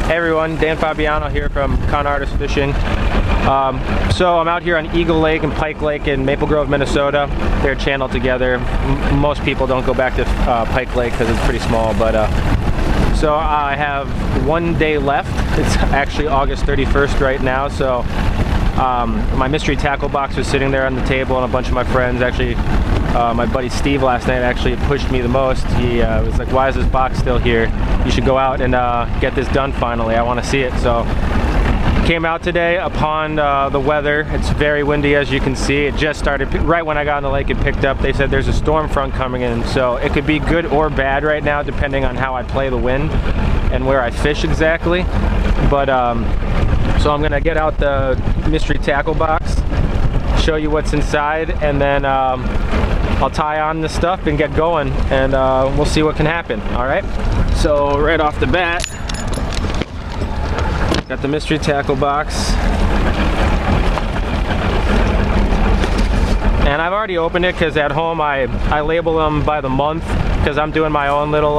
Hey everyone, Dan Fabiano here from Con Artist Fishing. So I'm out here on Eagle Lake and Pike Lake in Maple Grove, Minnesota. They're channeled together. Most people don't go back to Pike Lake because it's pretty small, but so I have 1 day left. It's actually August 31st right now, so my mystery tackle box was sitting there on the table, and a bunch of my friends, actually my buddy Steve last night actually pushed me the most. He was like, why is this box still here? You should go out and get this done finally. I want to see it. So came out today upon the weather. It's very windy, as you can see. It just started right when I got on the lake. It picked up. They said there's a storm front coming in, so it could be good or bad right now depending on how I play the wind and where I fish exactly. But so I'm gonna get out the mystery tackle box, show you what's inside, and then I'll tie on this stuff and get going, and we'll see what can happen. All right, so right off the bat, got the mystery tackle box, and I've already opened it because at home I label them by the month, because I'm doing my own little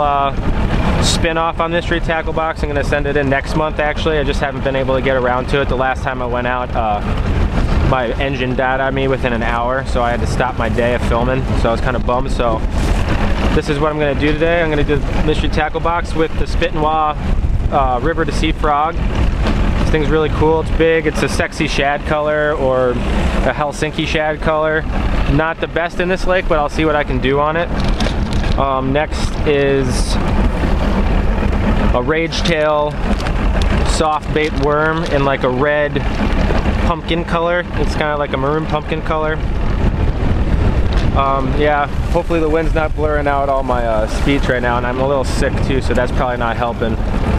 spin-off on mystery tackle box. I'm gonna send it in next month. Actually, I just haven't been able to get around to it. The last time I went out, my engine died on me within an hour, so I had to stop my day of filming, so I was kind of bummed. So this is what I'm going to do today. I'm going to do the mystery tackle box with the Spit and Wah River to Sea Frog. This thing's really cool. It's big. It's a sexy shad color, or a Helsinki shad color. Not the best in this lake, but I'll see what I can do on it. Next is a rage tail soft bait worm in like a red pumpkin color. It's kind of like a maroon pumpkin color. Yeah, hopefully the wind's not blurring out all my speech right now, and I'm a little sick too, so that's probably not helping.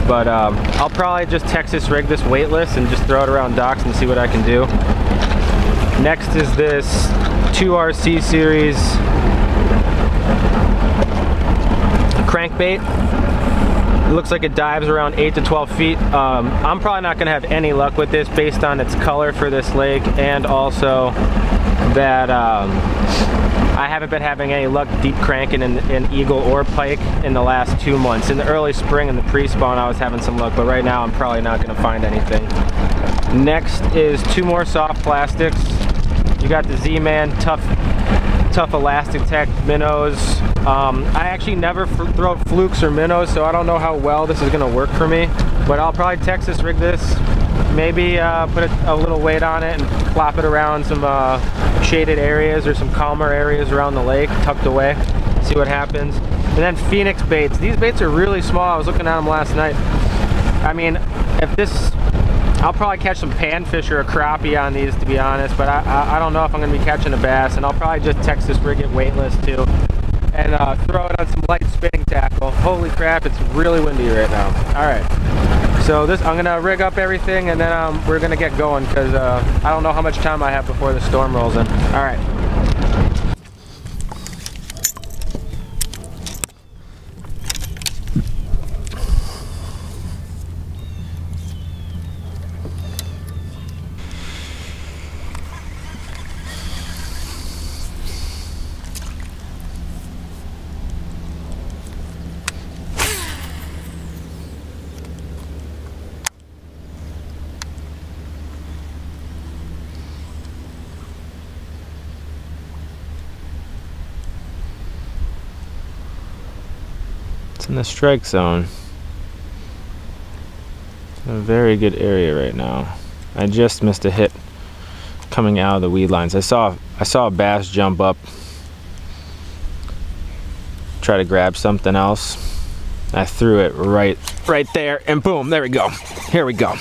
But I'll probably just Texas rig this weightless and just throw it around docks and see what I can do. Next is this 2RC series crankbait. It looks like it dives around 8 to 12 feet. I'm probably not gonna have any luck with this based on its color for this lake, and also that I haven't been having any luck deep cranking in eagle or pike in the last 2 months. In the early spring and the pre-spawn I was having some luck, but right now I'm probably not gonna find anything. Next is 2 more soft plastics. You got the Z-Man tough elastic tech minnows. I actually never throw flukes or minnows, so I don't know how well this is gonna work for me, but I'll probably Texas rig this, maybe put a little weight on it and flop it around some shaded areas or some calmer areas around the lake, tucked away, see what happens. And then Phoenix baits. These baits are really small. I was looking at them last night. I mean, if this, I'll probably catch some panfish or a crappie on these, to be honest, but I don't know if I'm gonna be catching a bass, and I'll probably just Texas rig it weightless too, and throw it on some light spinning tackle. Holy crap, it's really windy right now. All right, so this, I'm gonna rig up everything, and then we're gonna get going, because I don't know how much time I have before the storm rolls in. All right. In the strike zone. It's a very good area right now. I just missed a hit coming out of the weed lines. I saw a bass jump up, try to grab something else. I threw it right there, and boom, there we go. Here we go.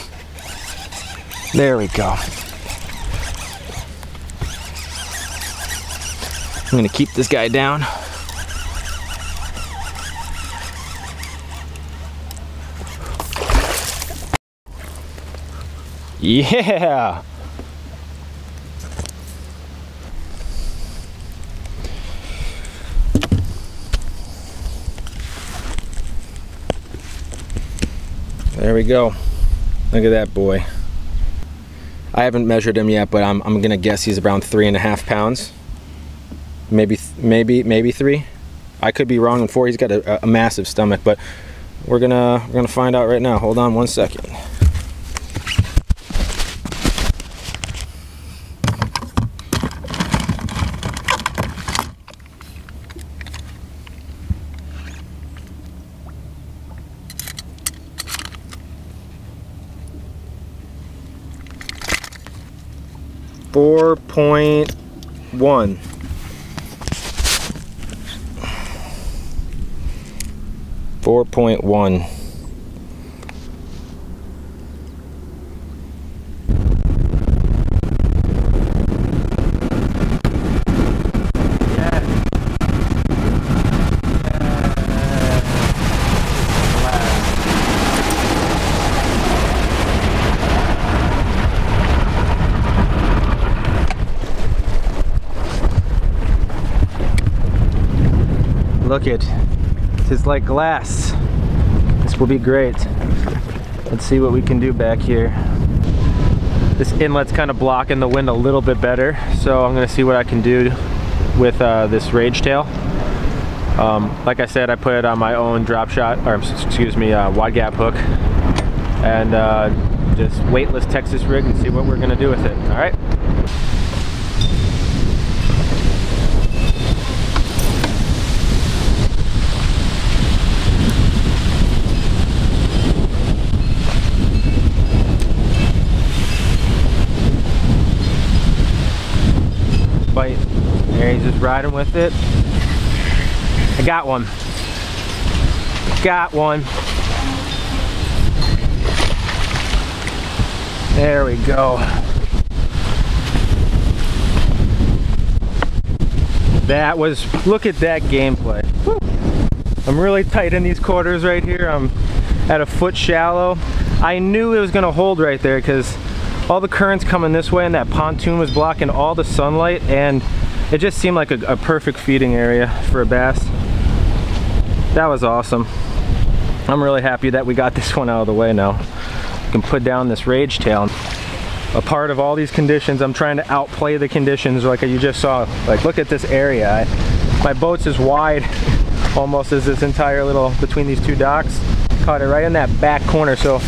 There we go. I'm gonna keep this guy down. Yeah! There we go. Look at that boy. I haven't measured him yet, but I'm gonna guess he's around 3.5 pounds. Maybe 3. I could be wrong on 4. He's got a massive stomach, but We're gonna find out right now. Hold on one second. .1 4.1. Look it, it's like glass. This will be great. Let's see what we can do back here. This inlet's kind of blocking the wind a little bit better, so I'm gonna see what I can do with this rage tail. Like I said, I put it on my own drop shot, or excuse me, wide gap hook, and just weightless Texas rig and see what we're gonna do with it. All right. Bite. There, he's just riding with it. I got one. Got one. There we go. That was, look at that gameplay. Woo. I'm really tight in these quarters right here. I'm at a foot shallow. I knew it was gonna hold right there because all the current's coming this way and that pontoon was blocking all the sunlight, and it just seemed like a perfect feeding area for a bass. That was awesome. I'm really happy that we got this one out of the way now. We can put down this rage tail. A part of all these conditions, I'm trying to outplay the conditions like you just saw. Like, look at this area. My boat's as wide almost as this entire little, between these two docks. Caught it right in that back corner, so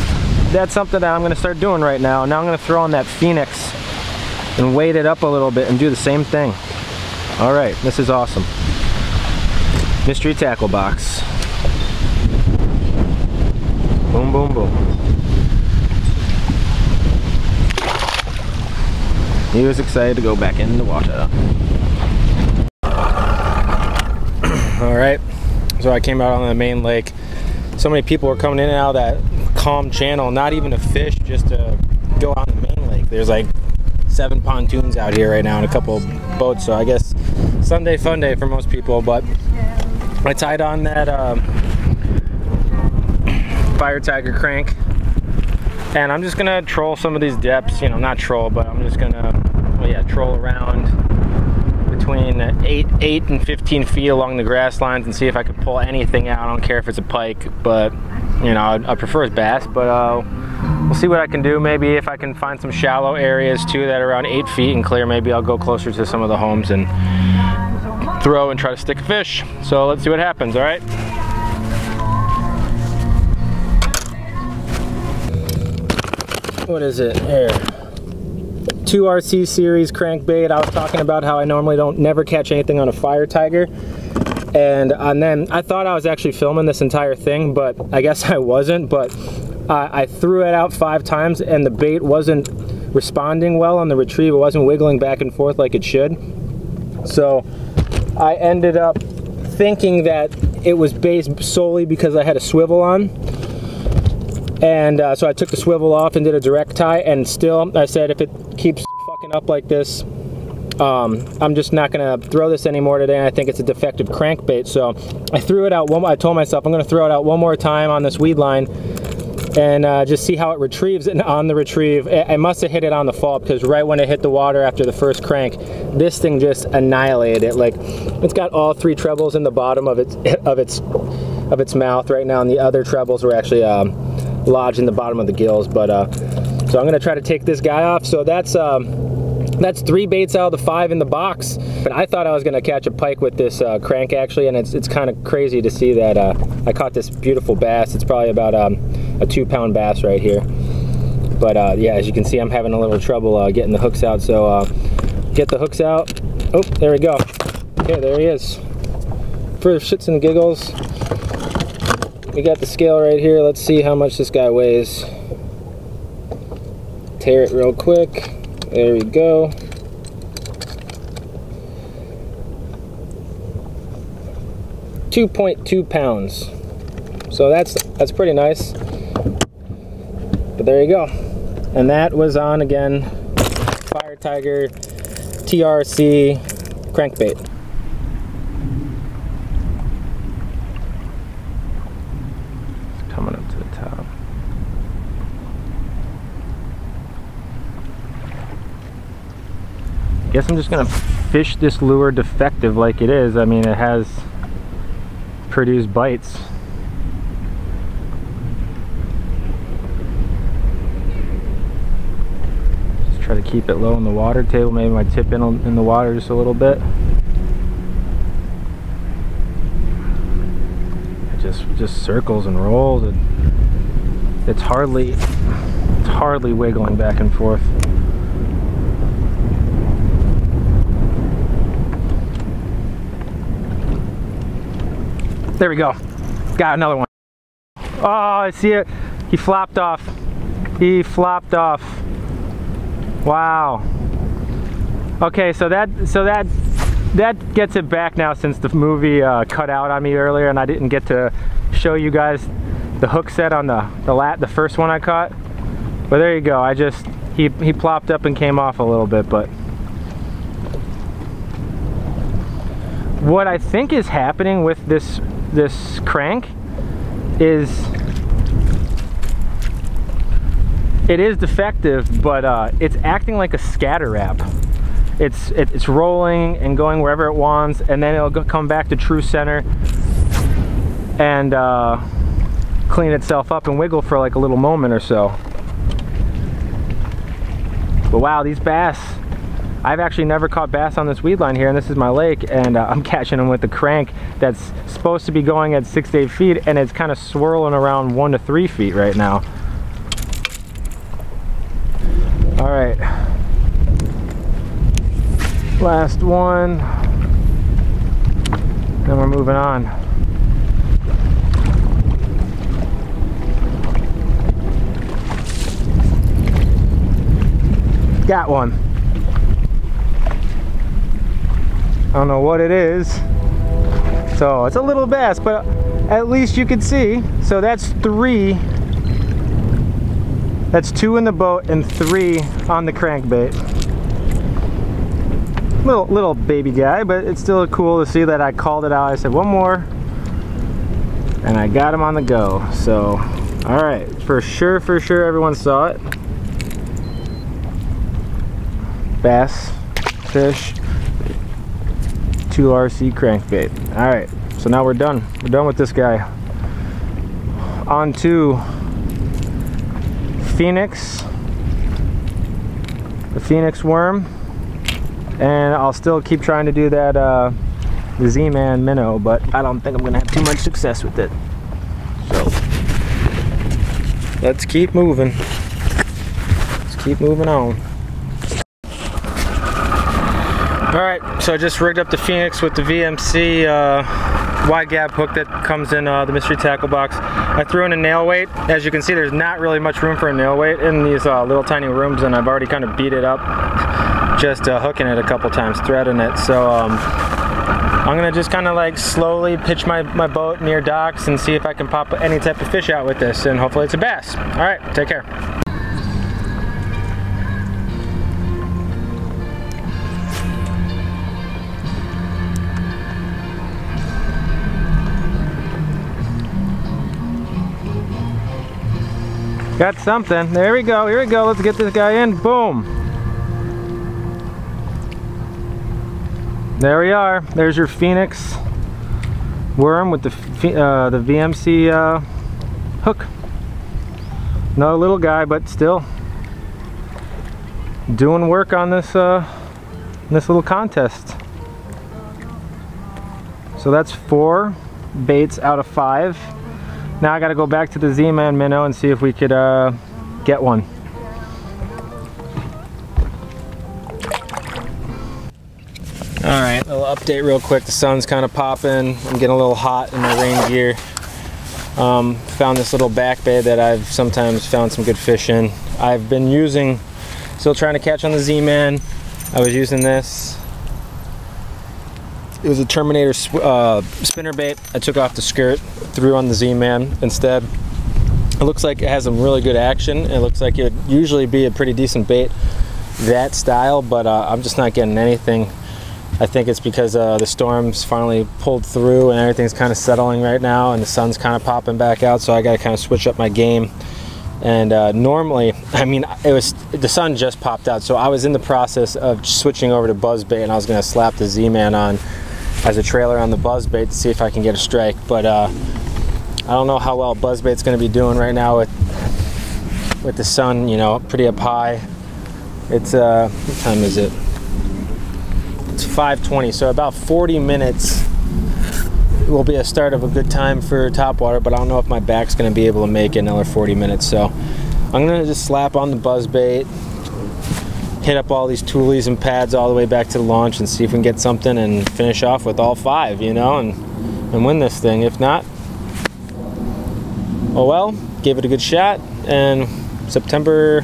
that's something that I'm going to start doing right now. Now I'm going to throw on that Phoenix and weight it up a little bit and do the same thing. All right, this is awesome. Mystery tackle box. Boom, boom, boom. He was excited to go back in the water. All right, so I came out on the main lake. So many people were coming in and out of that calm channel, not even to fish, just to go on the main lake. There's like 7 pontoons out here right now and a couple of boats, so I guess Sunday fun day for most people. But I tied on that Fire Tiger crank, and I'm just gonna troll some of these depths. You know, not troll, but I'm just gonna, well, yeah, troll around between 8 and 15 feet along the grass lines and see if I can pull anything out. I don't care if it's a pike, but you know, I prefer it's bass, but we'll see what I can do. Maybe if I can find some shallow areas too that are around 8 feet and clear, maybe I'll go closer to some of the homes and throw and try to stick a fish. So let's see what happens. All right. What is it here? 2RC series crankbait. I was talking about how I normally never catch anything on a Fire Tiger, and then I thought I was actually filming this entire thing, but I guess I wasn't. But I threw it out 5 times and the bait wasn't responding well on the retrieve. It wasn't wiggling back and forth like it should. So I ended up thinking that it was based solely because I had a swivel on. And so I took the swivel off and did a direct tie, and still I said if it keeps fucking up like this, I'm just not gonna throw this anymore today, and I think it's a defective crankbait. So I threw it out I told myself I'm gonna throw it out one more time on this weed line and just see how it retrieves. And on the retrieve, I must have hit it on the fall, because right when it hit the water after the first crank, this thing just annihilated it. Like, it's got all 3 trebles in the bottom of its mouth right now, and the other trebles were actually lodged in the bottom of the gills. But so I'm gonna try to take this guy off. So that's That's 3 baits out of the 5 in the box. But I thought I was gonna catch a pike with this crank actually, and it's kind of crazy to see that I caught this beautiful bass. It's probably about a 2-pound bass right here. But yeah, as you can see, I'm having a little trouble getting the hooks out. So get the hooks out. Oh, there we go. Okay, there he is. For shits and giggles, we got the scale right here. Let's see how much this guy weighs. Tear it real quick. There we go. .2 pounds. So that's pretty nice. But there you go. And that was on, again, Fire Tiger TRC crankbait. It's coming up to the top. Guess I'm just gonna fish this lure Defective like it is. I mean, it has produced bites. Just try to keep it low in the water table. Maybe my tip in the water just a little bit. It just circles and rolls. It's hardly wiggling back and forth. There we go. Got another one. Oh, I see it. He flopped off. He flopped off. Wow. Okay, so that gets it back now, since the movie cut out on me earlier and I didn't get to show you guys the hook set on the first one I caught. But there you go. He plopped up and came off a little bit, but what I think is happening with this crank is it is defective, but it's acting like a scatter wrap. It's rolling and going wherever it wants, and then it'll come back to true center and clean itself up and wiggle for like a little moment or so. But wow, these bass, I've actually never caught bass on this weed line here, and this is my lake, and I'm catching them with the crank that's supposed to be going at 6 to 8 feet, and it's kind of swirling around 1 to 3 feet right now. All right, last one, then we're moving on. Got one. I don't know what it is. So it's a little bass, but at least you can see. So that's 3. That's 2 in the boat and 3 on the crankbait. Little baby guy, but it's still cool to see that I called it out. I said one more, and I got him on the go. So, all right, for sure everyone saw it. Bass, fish, 2RC crankbait. All right, so now we're done. We're done with this guy. On to Phoenix, the Phoenix worm, and I'll still keep trying to do that the Z-Man minnow, but I don't think I'm gonna have too much success with it. So let's keep moving. Let's keep moving on. Alright, so I just rigged up the Phoenix with the VMC wide gap hook that comes in the mystery tackle box. I threw in a nail weight. As you can see, there's not really much room for a nail weight in these little tiny rooms, and I've already kind of beat it up just hooking it a couple times, threading it. So I'm gonna just kind of like slowly pitch my boat near docks and see if I can pop any type of fish out with this, and hopefully it's a bass. Alright, take care. Got something. There we go. Here we go. Let's get this guy in. Boom. There we are. There's your Phoenix worm with the VMC hook. Another little guy, but still doing work on this little contest. So that's 4 baits out of 5. Now I gotta go back to the Z-Man minnow and see if we could get one. Alright, a little update real quick. The sun's kind of popping. I'm getting a little hot in my rain gear. Found this little back bay that I've sometimes found some good fish in. I've been using, still trying to catch on the Z-Man. I was using this. It was a Terminator spinner bait. I took off the skirt, threw on the Z-Man instead. It looks like it has some really good action. It looks like it would usually be a pretty decent bait, that style, but I'm just not getting anything. I think it's because the storm's finally pulled through and everything's kind of settling right now, and the sun's kind of popping back out, so I got to kind of switch up my game. And normally, I mean, the sun just popped out, so I was in the process of switching over to buzzbait, and I was going to slap the Z-Man on as a trailer on the buzzbait to see if I can get a strike. But I don't know how well buzzbait's going to be doing right now with the sun, you know, pretty up high. It's what time is it? It's 5:20, so about 40 minutes will be a start of a good time for topwater, but I don't know if my back's going to be able to make it another 40 minutes. So I'm going to just slap on the buzzbait, hit up all these toolies and pads all the way back to the launch and see if we can get something and finish off with all 5, you know, and win this thing. If not, oh well, gave it a good shot. And September's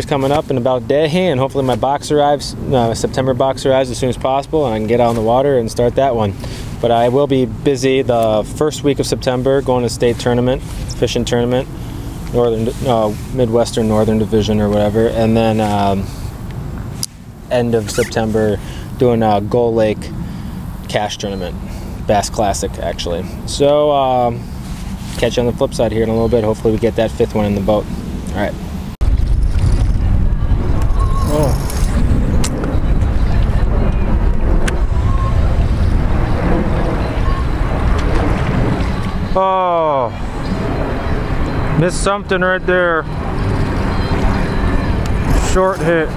coming up in about a day, and hopefully my box arrives, September box arrives as soon as possible, and I can get out on the water and start that one. But I will be busy the first week of September going to state tournament, fishing tournament, Midwestern Northern Division or whatever, and then end of September doing a Gull Lake Cash Tournament, Bass Classic actually. So catch you on the flip side here in a little bit. Hopefully we get that 5th one in the boat. All right. Oh, missed something right there. Short hit.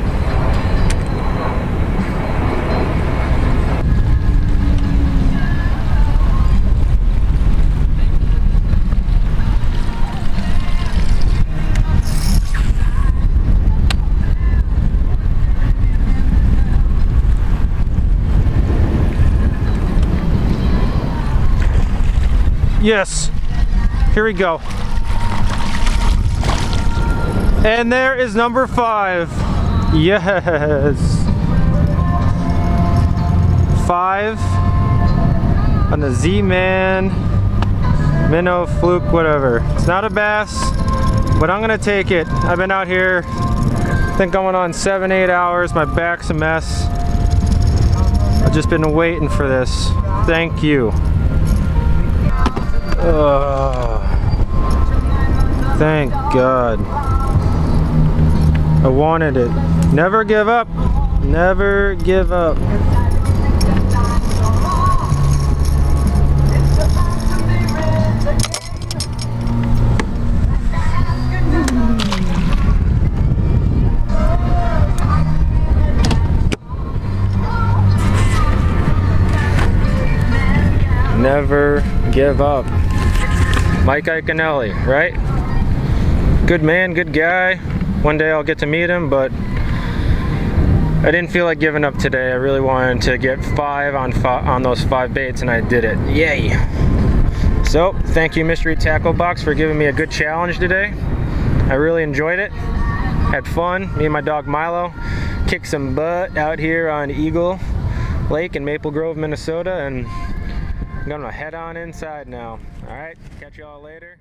Yes, here we go. And there is number 5. Yes. 5 on the Z-Man, minnow, fluke, whatever. It's not a bass, but I'm gonna take it. I've been out here, I think going on 7-8 hours. My back's a mess. I've just been waiting for this. Thank you. Thank God. I wanted it. Never give up. Never give up. Never give up. Mike Iaconelli, right? Good man, good guy. One day I'll get to meet him, but I didn't feel like giving up today. I really wanted to get 5 on those 5 baits, and I did it. Yay! So, thank you Mystery Tackle Box for giving me a good challenge today. I really enjoyed it. Had fun. Me and my dog Milo kicked some butt out here on Eagle Lake in Maple Grove, Minnesota, and I'm gonna head on inside now. All right, catch you all later.